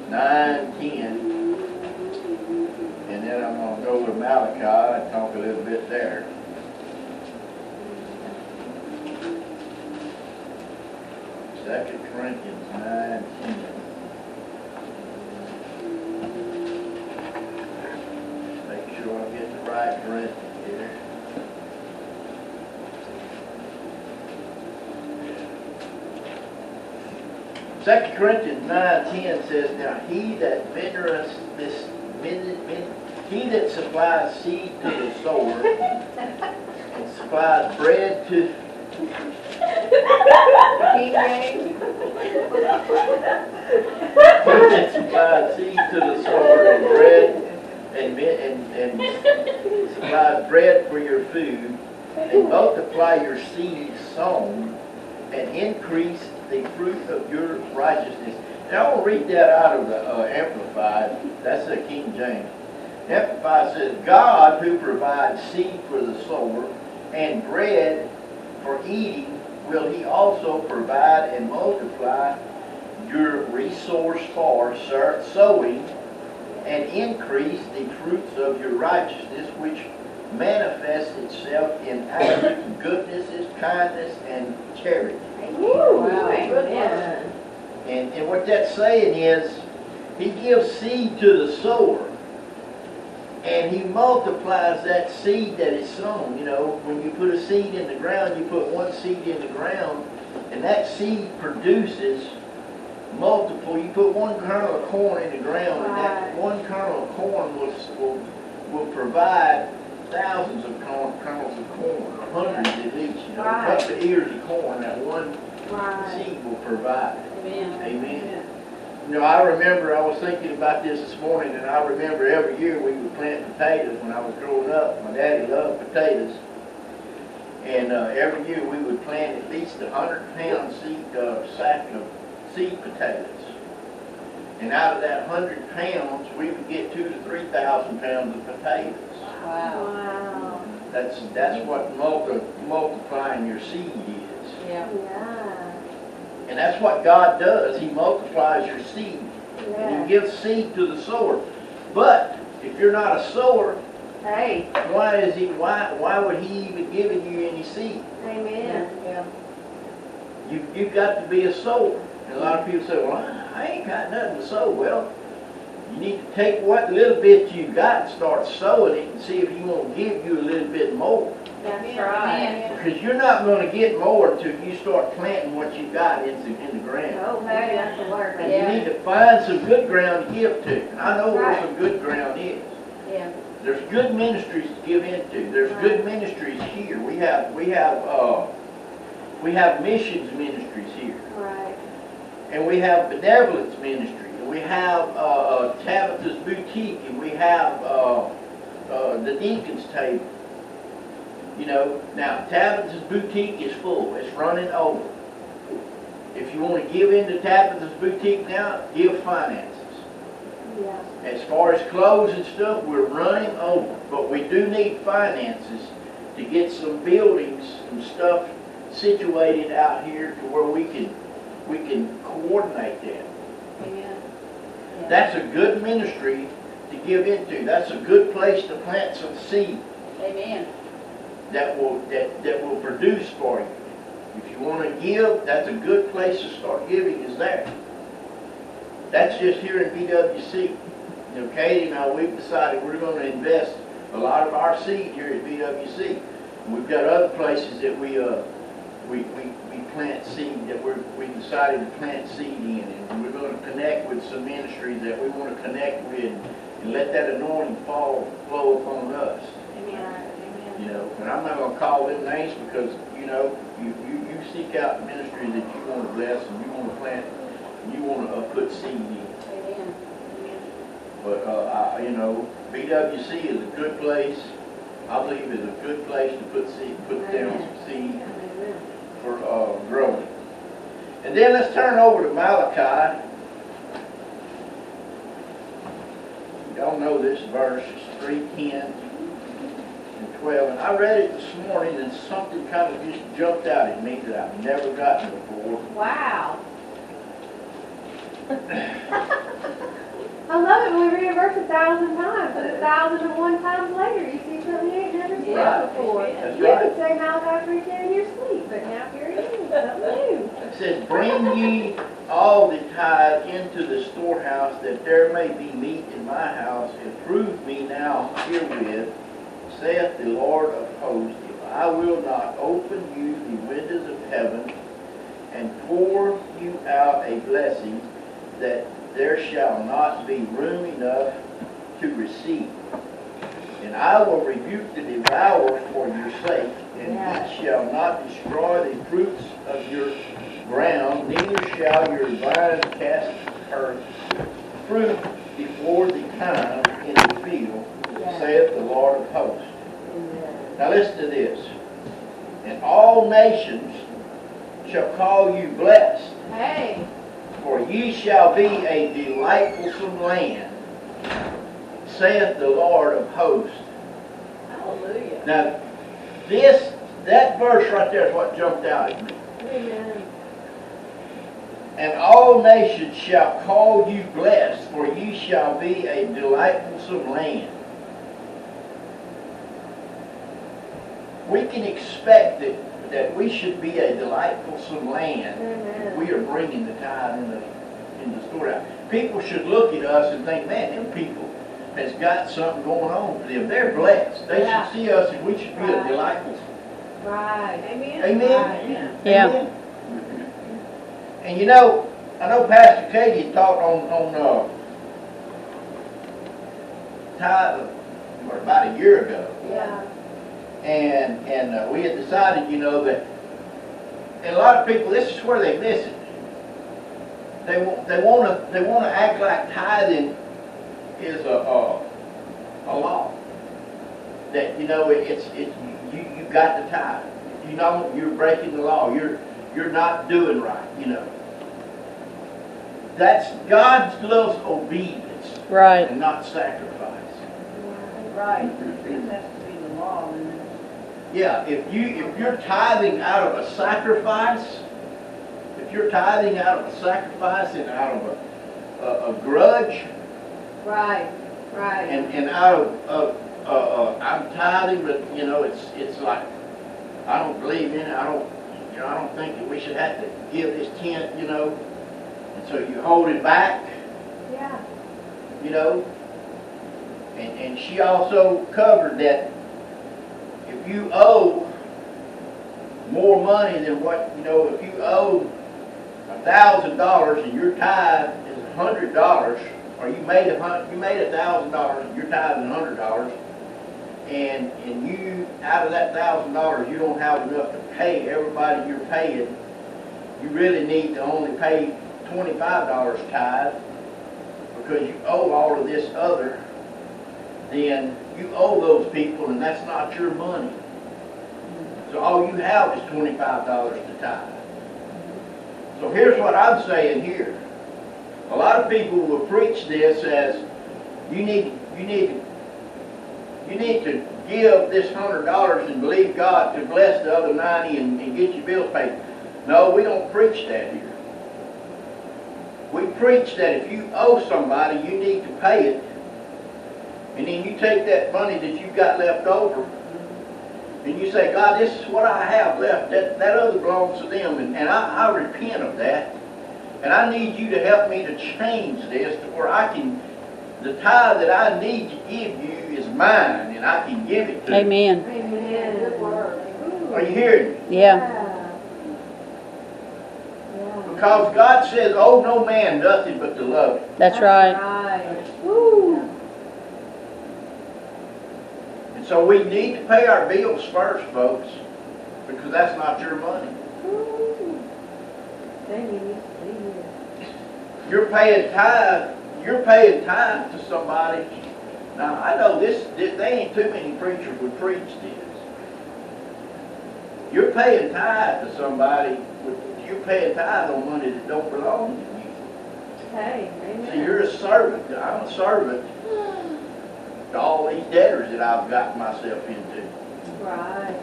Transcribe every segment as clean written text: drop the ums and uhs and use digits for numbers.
9:10, and then I'm going to go to Malachi and talk a little bit there. Second Corinthians 9:10. Make sure I get the right Corinthians here. Second Corinthians 9:10 says, "Now he that he that supplies seed to the sower and supplies bread to he that supplies seed to the sower and bread and supplies bread for your food, and multiply your seed sown, and increase the fruit of your righteousness." Now I want to read that out of the Amplified. That's the King James. Amplified says, "God who provides seed for the sower and bread for eating, will he also provide and multiply your resource for sowing and increase the fruits of your righteousness, which manifests itself in active goodness, kindness, and charity." Wow, amen. And what that's saying is, he gives seed to the sower, and he multiplies that seed that is sown. You know, when you put a seed in the ground, you put one seed in the ground, and that seed produces multiple. You put one kernel of corn in the ground, and that one kernel of corn will provide thousands of kernels of corn, hundreds at least. You know, a couple of ears of corn that one seed will provide. Amen. Amen. You know, I remember, I was thinking about this morning, and I remember every year we would plant potatoes when I was growing up. My daddy loved potatoes. And every year we would plant at least 100-pound sack of seed potatoes. And out of that 100 pounds, we would get 2,000 to 3,000 pounds of potatoes. Wow. That's what multiplying your seed is. Yeah. And that's what God does. He multiplies your seed. And he gives seed to the sower. But if you're not a sower, Hey. why would he even give you any seed? Amen. Yeah. You've got to be a sower. And a lot of people say, "Well, I ain't got nothing to sow." Well, you need to take what little bit you got and start sowing it and see if he won't give you a little bit more. That's right. Because you're not going to get more until you start planting what you got in the ground. Okay, that's the word. And you need to find some good ground to give to. And I know where some good ground is. Yeah. There's good ministries to give into. There's good ministries here. We have missions ministries here. Right. And we have benevolence ministry, and we have Tabitha's Boutique, and we have the Deacon's Table. You know, now Tabitha's Boutique is full. It's running over. If you want to give into Tabitha's Boutique now, give finances. Yeah. As far as clothes and stuff, we're running over. But we do need finances to get some buildings and stuff situated out here to where we can coordinate that. Amen. Yeah. That's a good ministry to give into. That's a good place to plant some seed Amen. that will produce for you. If you want to give, that's a good place to start giving, is there. That's just here in BWC. You know, Katie and I, we've decided we're going to invest a lot of our seed here at BWC. And we've got other places that we plant seed, that we decided to plant seed in, and we're going to connect with some ministries that we want to connect with, and let that anointing flow upon us. Amen. You know, and I'm not going to call them names because, you know, you seek out ministries that you want to bless and you want to plant and you want to put seed in. Amen. But, you know, BWC is a good place. I believe it's a good place to put down some seed for growing. And then let's turn over to Malachi. Y'all know this verse, 3:10 and 12. 12, and I read it this morning, and something kind of just jumped out at me that I've never gotten before. Wow. I love it when we read a verse 1,000 times, but 1,001 times later, you see something you ain't never seen Right. before. That's You right. could say Malachi 3:10 in your sleep, but now here it is, something new. It says, "Bring ye all the tithe into the storehouse, that there may be meat in my house, and prove me now herewith, saith the Lord of hosts, if I will not open you the windows of heaven, and pour you out a blessing, that there shall not be room enough to receive. And I will rebuke the devourer for your sake, and he shall not destroy the fruits of your ground, neither shall your vine cast her fruit before the time in the field, saith the Lord of hosts." Now listen to this. "And all nations shall call you blessed, Hey. for ye shall be a delightsome land, saith the Lord of hosts." Hallelujah. Now, that verse right there is what jumped out at me. Amen. "And all nations shall call you blessed, for ye shall be a delightsome land." We can expect that we should be a delightsome land if we are bringing the tithe in the storehouse. People should look at us and think, man, them people has got something going on for them. They're blessed. They should see us and we should be a delightful. Right. Amen. Amen? Yeah. Amen. And you know, I know Pastor Katie taught on tithe about a year ago. Yeah. And we had decided, you know, that, and a lot of people, this is where they miss it. They want to act like tithing is a law. That, you know, you got the tithe. You know, you're breaking the law. You're not doing right. You know. That's God loves obedience Right. and not sacrifice. Right. It has to be the law. Yeah, if you're tithing out of a sacrifice, if you're tithing out of a sacrifice and out of a grudge, Right. Right. and out of I'm tithing, but you know it's like I don't believe in it. I don't think that we should have to give this tenth, you know, and so you hold it back, Yeah. you know. And she also covered that if you owe more money than what, you know, if you owe $1,000 and your tithe is $100, or you made $1,000 and your tithe is $100, and you, out of that $1,000, you don't have enough to pay everybody you're paying, you really need to only pay $25 tithe because you owe all of this other. Then you owe those people, and that's not your money. So all you have is $25 to tithe. So here's what I'm saying here. A lot of people will preach this as you need to give this $100 and believe God to bless the other 90 and get your bills paid. No, we don't preach that here. We preach that if you owe somebody, you need to pay it. And then you take that money that you've got left over, and you say, God, this is what I have left. That other belongs to them, and I repent of that. And I need you to help me to change this to where I can, the tithe that I need to give you is mine, and I can give it to you. Amen. Amen. Good word. Are you hearing me? Yeah. Because God says, oh, no man nothing but to love him. That's right. Right. Woo. And so we need to pay our bills first, folks, because that's not your money. Woo. Amen. You're paying tithe to somebody. Now, I know there ain't too many preachers would preach this. You're paying tithe to somebody, you're paying tithe on money that don't belong to you. Hey, amen. See, you're a servant. I'm a servant to all these debtors that I've got myself into. Right,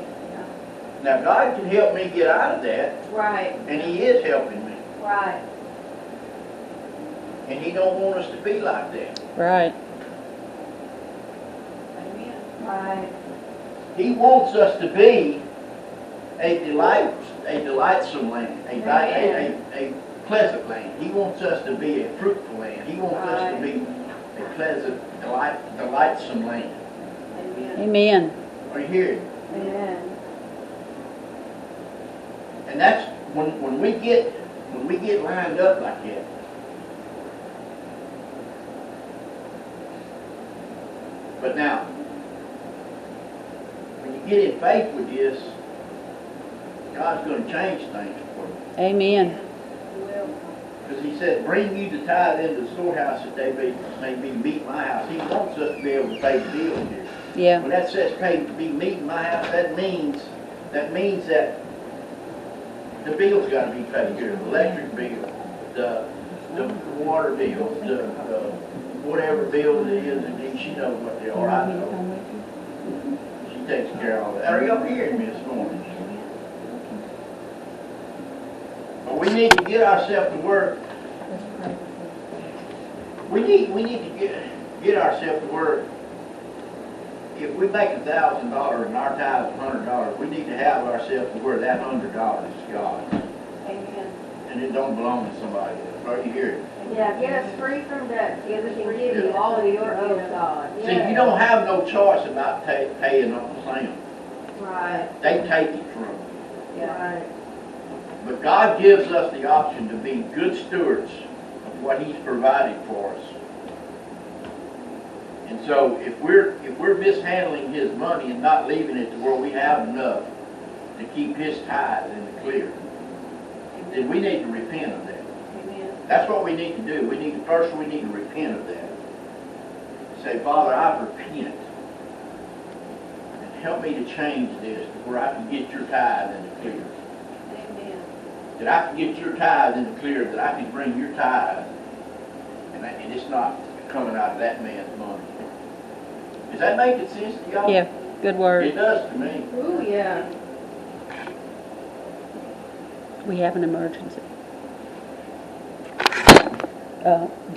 Now, God can help me get out of that, right, and He is helping me. right. And He don't want us to be like that. Right. Amen. Right. He wants us to be a delightsome land, a pleasant land. He wants us to be a fruitful land. He wants us to be a pleasant, delightsome land. Amen. Amen. Are you hearing? Amen. And that's when we get lined up like that. But now, when you get in faith with this, God's going to change things for you. Amen. Well, Because He said, bring you the tithe into the storehouse that they may be meat in my house. He wants us to be able to pay the bills here. Yeah. When that says pay to be meat in my house, that means that the bills got to be paid here. The electric bill, the water bill, the whatever bill it is, and she knows what they are. I know. She takes care of all that. Are y'all hearing me this morning? But we need to get ourselves to work. We need to get ourselves to work. If we make $1,000 and our tithe is $100, we need to have ourselves to where that $100 is God's. amen. And it don't belong to somebody else. Are you hearing? Yeah, get us free from debt. Give us and give you all of your own, God. See, you don't have no choice about paying Uncle Sam. Right, They take it from you. right. But God gives us the option to be good stewards of what He's provided for us. And so if we're mishandling His money and not leaving it to where we have enough to keep His tithe in the clear, then we need to repent of that. Amen. That's what we need to do. We need to repent of that. Say, Father, I repent. And help me to change this to where I can get your tithe in the clear. Amen. That I can get your tithe in the clear, that I can bring your tithe, and it's not coming out of that man's money. Is that making sense to y'all? Yeah. Good word. It does to me. Ooh, yeah. We have an emergency.